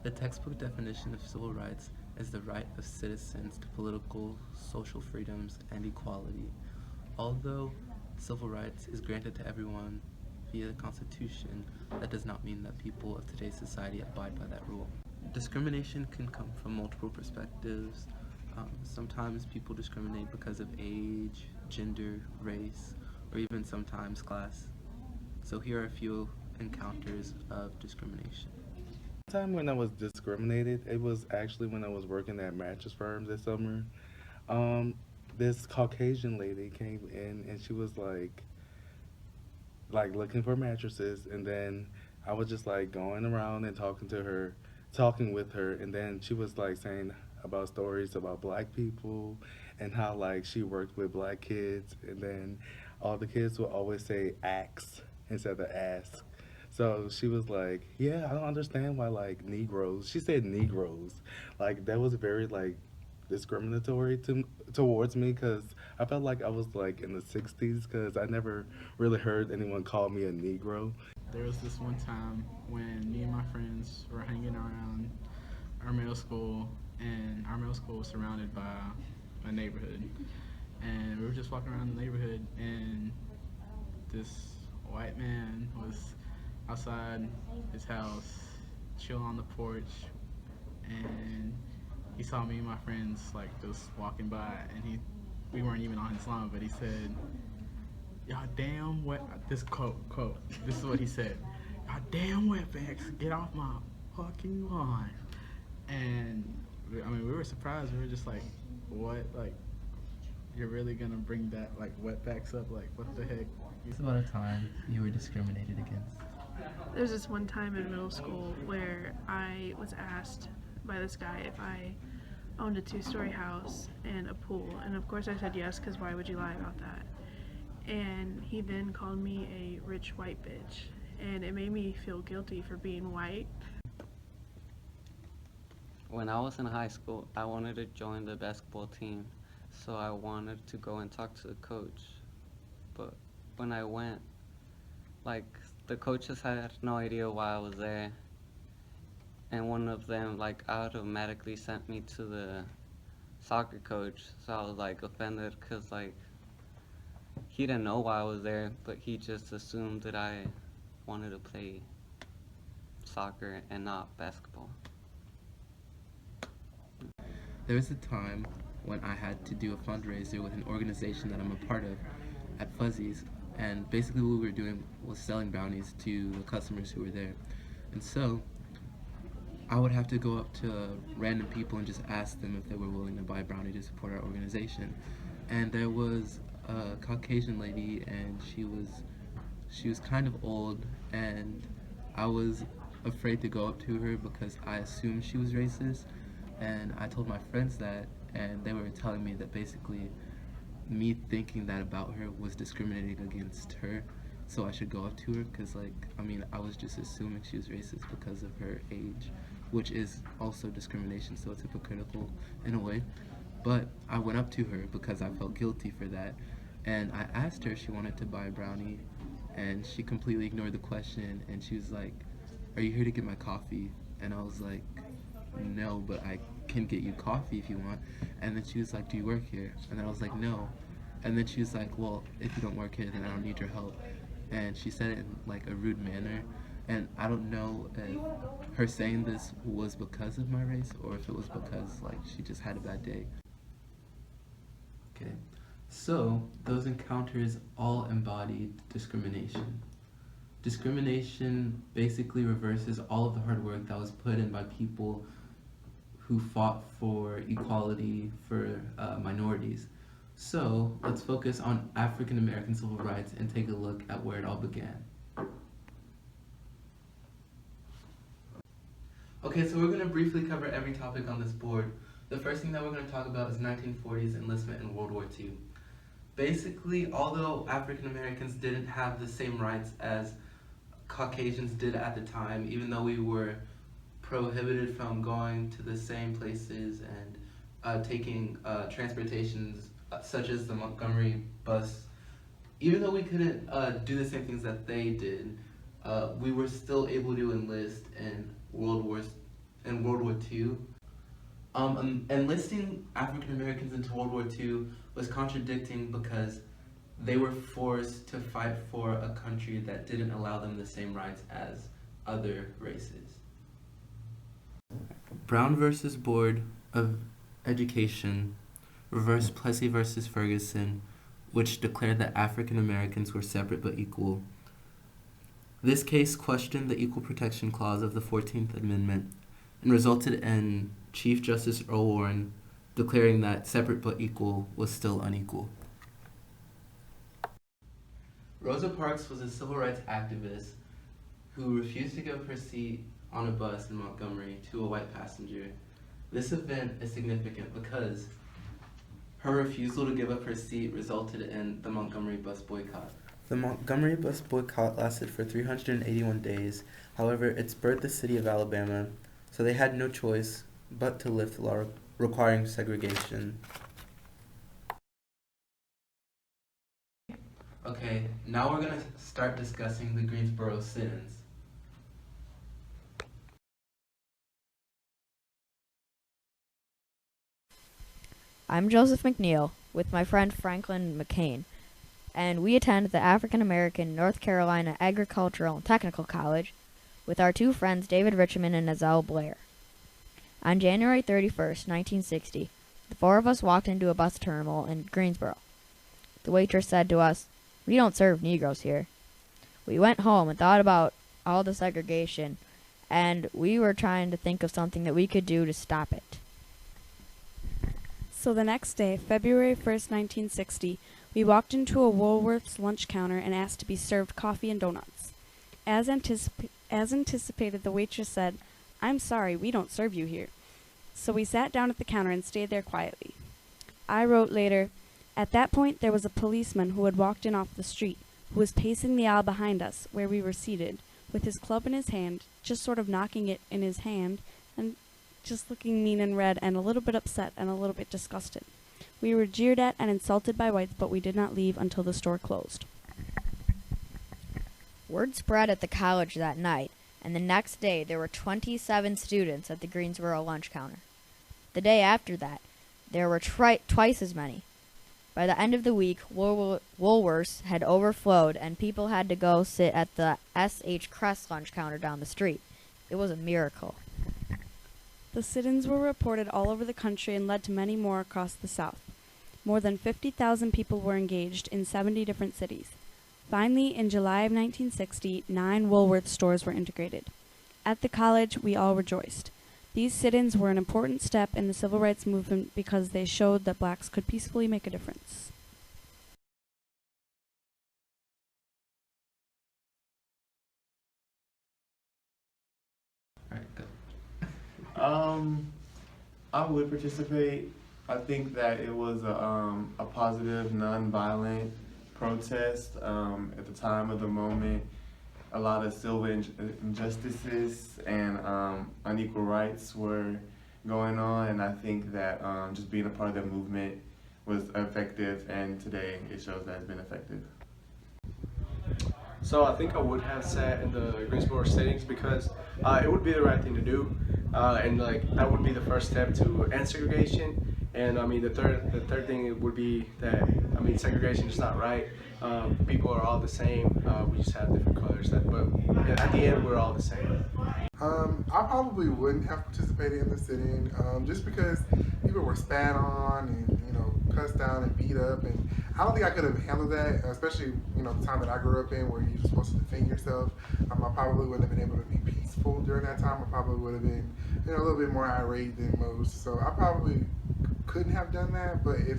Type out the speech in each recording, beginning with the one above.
The textbook definition of civil rights is the right of citizens to political, social freedoms, and equality. Although civil rights is granted to everyone via the Constitution, that does not mean that people of today's society abide by that rule. Discrimination can come from multiple perspectives. Sometimes people discriminate because of age, gender, race, or even sometimes class. So here are a few encounters of discrimination. Time when I was discriminated, it was actually when I was working at mattress firms this summer. Um, this Caucasian lady came in and she was like looking for mattresses, and then I was just like going around and talking with her, and then she was like saying about stories about black people and how like she worked with black kids, and then all the kids would always say ax instead of ask. So she was like, "Yeah, I don't understand why like Negroes." She said Negroes, like that was very like discriminatory towards me because I felt like I was like in the '60s because I never really heard anyone call me a Negro. There was this one time when me and my friends were hanging around our middle school, and our middle school was surrounded by a neighborhood. And we were just walking around the neighborhood, and this white man was outside his house, chilling on the porch, and he saw me and my friends like just walking by, and we weren't even on his lawn, but he said, "Y'all damn wet." This quote. This is what he said: "Y'all damn wetbacks, get off my fucking lawn." And I mean, we were surprised. We were just like, "What? Like, you're really gonna bring that like wetbacks up? Like, what the heck?" It's about a time you were discriminated against. There's this one time in middle school where I was asked by this guy if I owned a two-story house and a pool, and of course I said yes, because why would you lie about that? And he then called me a rich white bitch, and it made me feel guilty for being white. When I was in high school, I wanted to join the basketball team, so I wanted to go and talk to the coach. But when I went, like, the coaches had no idea why I was there, and one of them, like, automatically sent me to the soccer coach, so I was, like, offended, because, like, he didn't know why I was there, but he just assumed that I wanted to play soccer and not basketball. There was a time when I had to do a fundraiser with an organization that I'm a part of at Fuzzies, and basically what we were doing was selling brownies to the customers who were there. And so I would have to go up to random people and just ask them if they were willing to buy a brownie to support our organization. And there was a Caucasian lady, and she was kind of old, and I was afraid to go up to her because I assumed she was racist, and I told my friends that, and they were telling me that basically me thinking that about her was discriminating against her, so I should go up to her because, like, I mean, I was just assuming she was racist because of her age, which is also discrimination, so it's hypocritical in a way. But I went up to her because I felt guilty for that, and I asked her if she wanted to buy a brownie, and she completely ignored the question, and she was like, "Are you here to get my coffee?" And I was like, "No, but I can get you coffee if you want." And then she was like, "Do you work here?" And then I was like, "No." And then she was like, "Well, if you don't work here, then I don't need your help." And she said it in like a rude manner. And I don't know if her saying this was because of my race or if it was because like she just had a bad day. Okay, so those encounters all embodied discrimination. Discrimination basically reverses all of the hard work that was put in by people who fought for equality for minorities. So let's focus on African American civil rights and take a look at where it all began. Okay, so we're going to briefly cover every topic on this board. The first thing that we're going to talk about is 1940s enlistment in World War II. Basically, although African Americans didn't have the same rights as Caucasians did at the time, even though we were prohibited from going to the same places and taking transportations such as the Montgomery bus, even though we couldn't do the same things that they did, we were still able to enlist in World War in World War II. Enlisting African Americans into World War II was contradicting because they were forced to fight for a country that didn't allow them the same rights as other races. Brown versus Board of Education reversed Plessy versus Ferguson, which declared that African Americans were separate but equal. This case questioned the Equal Protection Clause of the 14th Amendment and resulted in Chief Justice Earl Warren declaring that separate but equal was still unequal. Rosa Parks was a civil rights activist who refused to give her seat on a bus in Montgomery to a white passenger. This event is significant because her refusal to give up her seat resulted in the Montgomery bus boycott. The Montgomery bus boycott lasted for 381 days. However, it spurred the city of Alabama, so they had no choice but to lift the law requiring segregation. Okay, now we're going to start discussing the Greensboro sit-ins. I'm Joseph McNeil with my friend Franklin McCain, and we attend the African American North Carolina Agricultural and Technical College with our two friends David Richmond and Azelle Blair. On January 31st, 1960, the four of us walked into a bus terminal in Greensboro. The waitress said to us, "We don't serve Negroes here." We went home and thought about all the segregation, and we were trying to think of something that we could do to stop it. So the next day, February 1st, 1960, we walked into a Woolworth's lunch counter and asked to be served coffee and donuts. As anticipated, the waitress said, "I'm sorry, we don't serve you here." So we sat down at the counter and stayed there quietly. I wrote later, "At that point, there was a policeman who had walked in off the street, who was pacing the aisle behind us, where we were seated, with his club in his hand, just sort of knocking it in his hand, and just looking mean and red and a little bit upset and a little bit disgusted. We were jeered at and insulted by whites, but we did not leave until the store closed." Word spread at the college that night, and the next day there were 27 students at the Greensboro lunch counter. The day after that, there were twice as many. By the end of the week, Woolworths had overflowed, and people had to go sit at the S.H. Crest lunch counter down the street. It was a miracle. The sit-ins were reported all over the country and led to many more across the South. More than 50,000 people were engaged in 70 different cities. Finally, in July of 1960, 9 Woolworth stores were integrated. At the college, we all rejoiced. These sit-ins were an important step in the civil rights movement because they showed that blacks could peacefully make a difference. All right, go. I would participate. I think that it was a positive, non-violent protest. At the time of the moment, a lot of civil injustices and unequal rights were going on, and I think that just being a part of the movement was effective, and today it shows that it's been effective. So I think I would have sat in the Greensboro sittings because it would be the right thing to do, and like that would be the first step to end segregation. And I mean the third thing would be that I mean segregation is not right. People are all the same. We just have different colors. But at the end, we're all the same. I probably wouldn't have participated in the sit-in just because people were spat on and cussed down and beat up, and I don't think I could have handled that, especially the time that I grew up in where you're supposed to defend yourself. I probably wouldn't have been able to be peaceful during that time. I probably would have been a little bit more irate than most. So I probably couldn't have done that, but if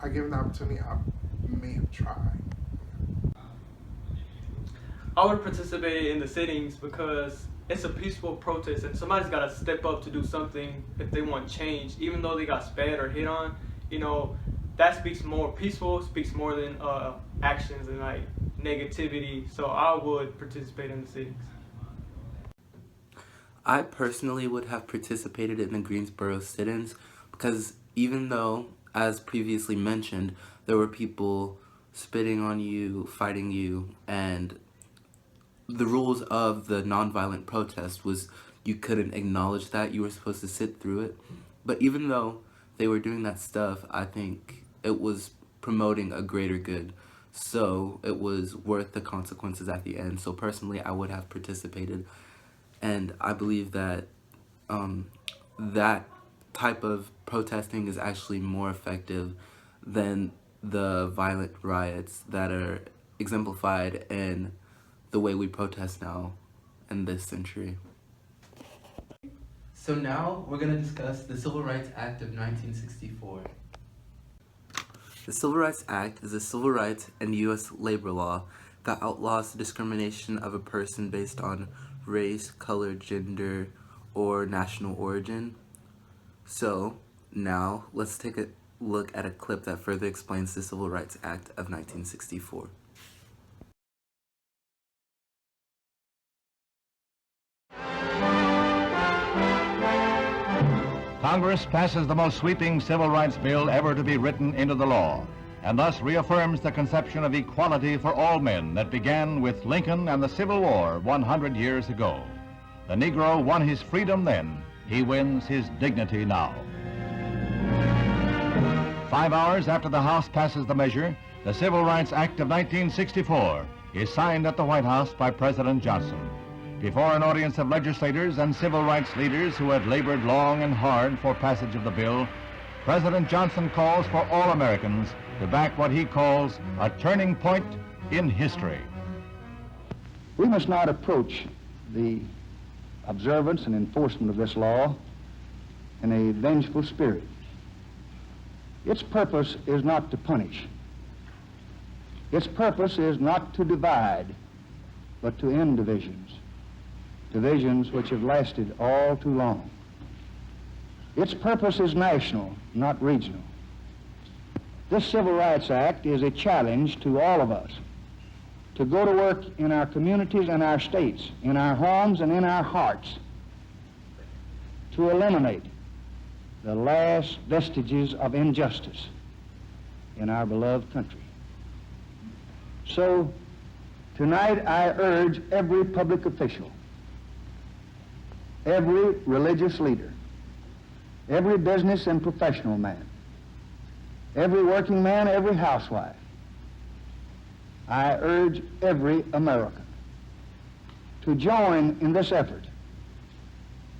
I given the opportunity, I may have tried. I would participate in the sittings because it's a peaceful protest and somebody's got to step up to do something if they want change, even though they got spat or hit on. That speaks more peaceful, speaks more than actions and like negativity. So I would participate in the sittings. I personally would have participated in the Greensboro sit-ins because even though, as previously mentioned, there were people spitting on you, fighting you, and the rules of the nonviolent protest was you couldn't acknowledge that. You were supposed to sit through it. But even though they were doing that stuff, I think it was promoting a greater good. So it was worth the consequences at the end. So personally, I would have participated. And I believe that that type of protesting is actually more effective than the violent riots that are exemplified in the way we protest now in this century. So now we're going to discuss the Civil Rights Act of 1964. The Civil Rights Act is a civil rights and U.S. labor law that outlaws the discrimination of a person based on race, color, gender, or national origin. So now let's take a look at a clip that further explains the Civil Rights Act of 1964. Congress passes the most sweeping civil rights bill ever to be written into the law, and thus reaffirms the conception of equality for all men that began with Lincoln and the Civil War 100 years ago. The Negro won his freedom then. He wins his dignity now. 5 hours after the House passes the measure, the Civil Rights Act of 1964 is signed at the White House by President Johnson. Before an audience of legislators and civil rights leaders who had labored long and hard for passage of the bill, President Johnson calls for all Americans to back what he calls a turning point in history. We must not approach the observance and enforcement of this law in a vengeful spirit. Its purpose is not to punish. Its purpose is not to divide, but to end divisions. Divisions which have lasted all too long. Its purpose is national, not regional. This Civil Rights Act is a challenge to all of us to go to work in our communities and our states, in our homes and in our hearts, to eliminate the last vestiges of injustice in our beloved country. So, tonight I urge every public official, every religious leader, every business and professional man, every working man, every housewife, I urge every American to join in this effort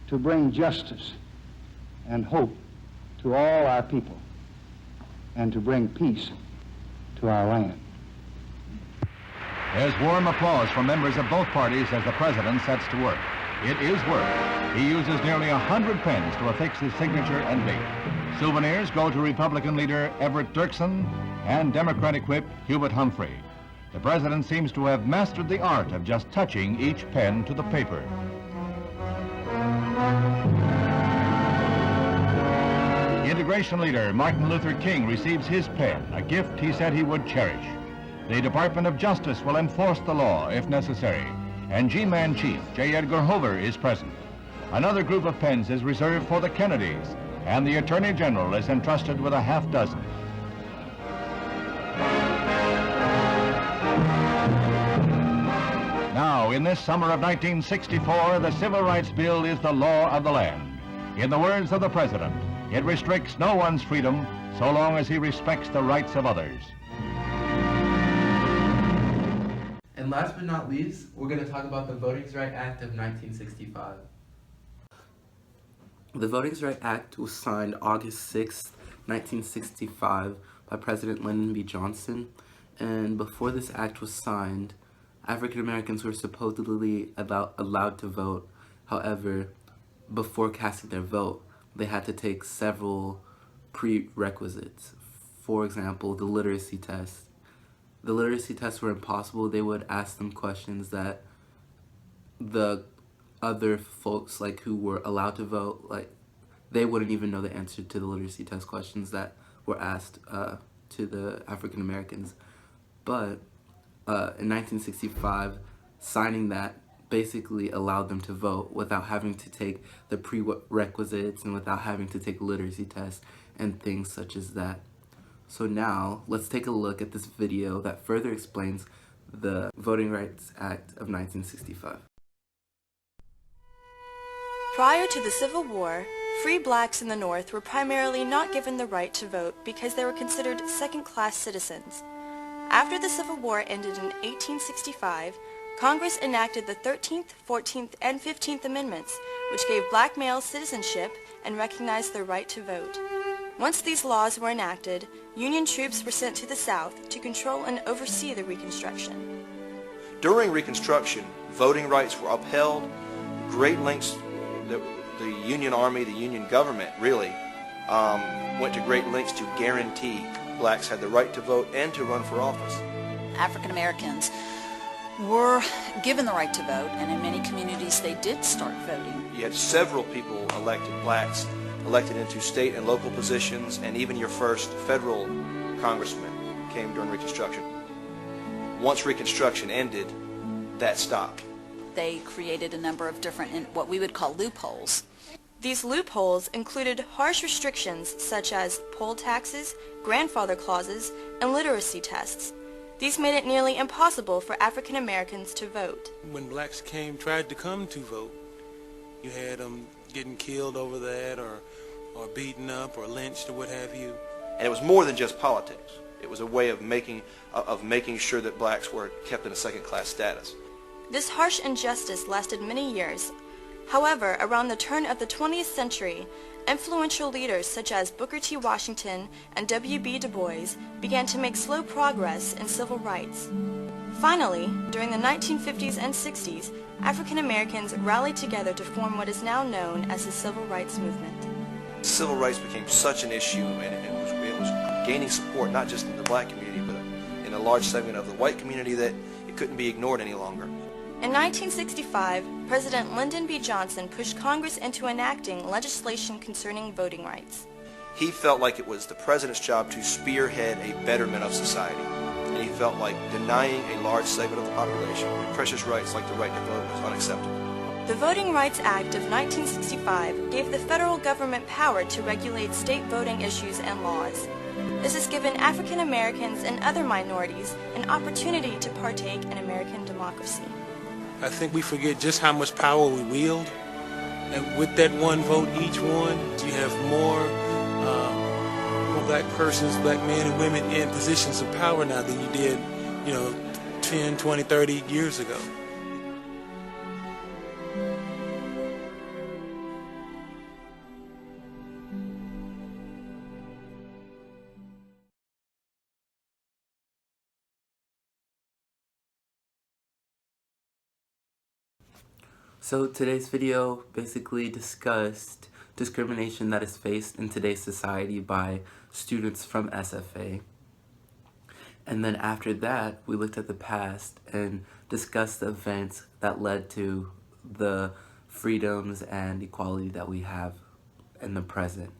to bring justice and hope to all our people and to bring peace to our land. There's warm applause from members of both parties as the president sets to work. It is work. He uses nearly 100 pens to affix his signature and date. Souvenirs go to Republican leader Everett Dirksen and Democratic whip Hubert Humphrey. The president seems to have mastered the art of just touching each pen to the paper. Integration leader Martin Luther King receives his pen, a gift he said he would cherish. The Department of Justice will enforce the law if necessary, and G-Man Chief J. Edgar Hoover is present. Another group of pens is reserved for the Kennedys, and the Attorney General is entrusted with a half dozen. Now, in this summer of 1964, the Civil Rights Bill is the law of the land. In the words of the President, it restricts no one's freedom so long as he respects the rights of others. And last but not least, we're going to talk about the Voting Rights Act of 1965. The Voting Rights Act was signed August 6, 1965 by President Lyndon B. Johnson, and before this act was signed, African Americans were supposedly allowed to vote. However, before casting their vote, they had to take several prerequisites. For example, the literacy test. The literacy tests were impossible. They would ask them questions that the other folks who were allowed to vote, they wouldn't even know the answer to the literacy test questions that were asked to the African Americans. But in 1965, signing that basically allowed them to vote without having to take the prerequisites and without having to take literacy tests and things such as that. So now, let's take a look at this video that further explains the Voting Rights Act of 1965. Prior to the Civil War, free blacks in the North were primarily not given the right to vote because they were considered second-class citizens. After the Civil War ended in 1865, Congress enacted the 13th, 14th, and 15th Amendments, which gave black males citizenship and recognized their right to vote. Once these laws were enacted, Union troops were sent to the South to control and oversee the Reconstruction. During Reconstruction, voting rights were upheld. Great lengths, the Union Army, the Union government really, went to great lengths to guarantee blacks had the right to vote and to run for office. African Americans were given the right to vote, and in many communities they did start voting. You had several people elected, blacks, elected into state and local positions, and even your first federal congressman came during Reconstruction. Once Reconstruction ended, that stopped. They created a number of different, what we would call loopholes. These loopholes included harsh restrictions such as poll taxes, grandfather clauses, and literacy tests. These made it nearly impossible for African Americans to vote. When blacks tried to come to vote, you had them getting killed over that, or beaten up, or lynched, or what have you. And it was more than just politics. It was a way of making sure that blacks were kept in a second-class status. This harsh injustice lasted many years. However, around the turn of the 20th century, influential leaders such as Booker T. Washington and W.B. Du Bois began to make slow progress in civil rights. Finally, during the 1950s and 60s, African Americans rallied together to form what is now known as the Civil Rights Movement. Civil rights became such an issue, and it was gaining support not just in the black community, but in a large segment of the white community, that it couldn't be ignored any longer. In 1965, President Lyndon B. Johnson pushed Congress into enacting legislation concerning voting rights. He felt like it was the president's job to spearhead a betterment of society, and he felt like denying a large segment of the population precious rights like the right to vote was unacceptable. The Voting Rights Act of 1965 gave the federal government power to regulate state voting issues and laws. This has given African Americans and other minorities an opportunity to partake in American democracy. I think we forget just how much power we wield, and with that one vote each one, you have more black persons, black men and women in positions of power now than you did, 10, 20, 30 years ago. So today's video basically discussed discrimination that is faced in today's society by students from SFA. And then after that, we looked at the past and discussed the events that led to the freedoms and equality that we have in the present.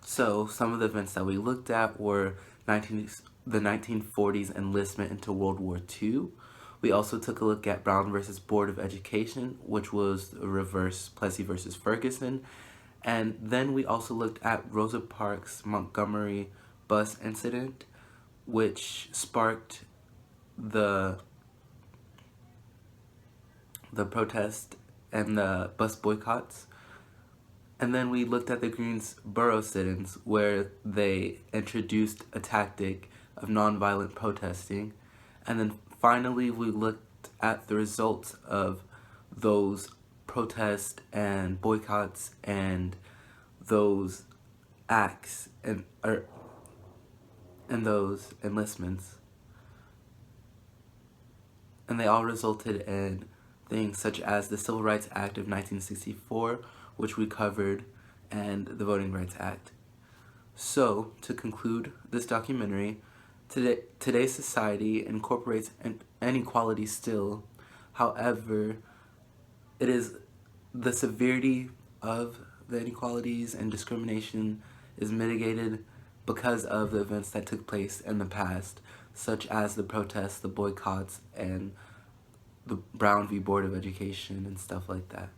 So some of the events that we looked at were the 1940s enlistment into World War II. We also took a look at Brown versus Board of Education, which was a reverse Plessy versus Ferguson. And then we also looked at Rosa Parks' Montgomery bus incident, which sparked the protest and the bus boycotts. And then we looked at the Greensboro sit-ins, where they introduced a tactic of nonviolent protesting. And then finally, we looked at the results of those protests and boycotts and those acts and those enlistments. And they all resulted in things such as the Civil Rights Act of 1964, which we covered, and the Voting Rights Act. So, to conclude this documentary, today's society incorporates inequality still. However, it is the severity of the inequalities and discrimination is mitigated because of the events that took place in the past, such as the protests, the boycotts, and the Brown v. Board of Education and stuff like that.